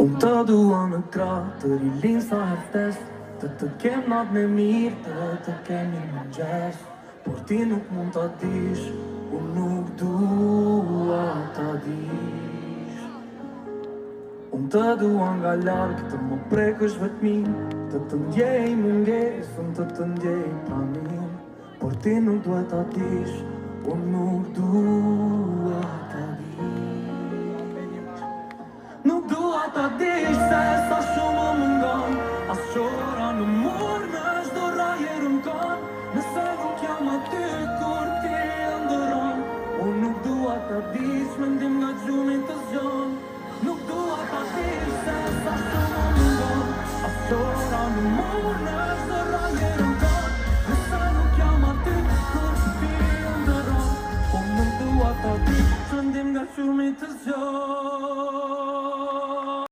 Unë të dua në krah, të rilin sa heftes, të kem natë me mirë, të kemi në gjes. Por ti nuk mund t'a dish, unë nuk dua t'a dish. Unë të dua nga larkë, të më prekësh vetmin, të ndjej mungesën, të ndjej pranin. Por ti nuk duhet t'a dish, unë nuk dua t'a dish. Nuk dua t'a dish se sa shumë më mungon, as qora në mur në çdo rajer m'kon. Nëse nuk jam aty kur ti ndëron, unë nuk dua t'a dish mendim nga gjumi të zgjon. Nuk dua t'a dish se sa shumë më mungon, as qora në mur në çdo rajer m'kon.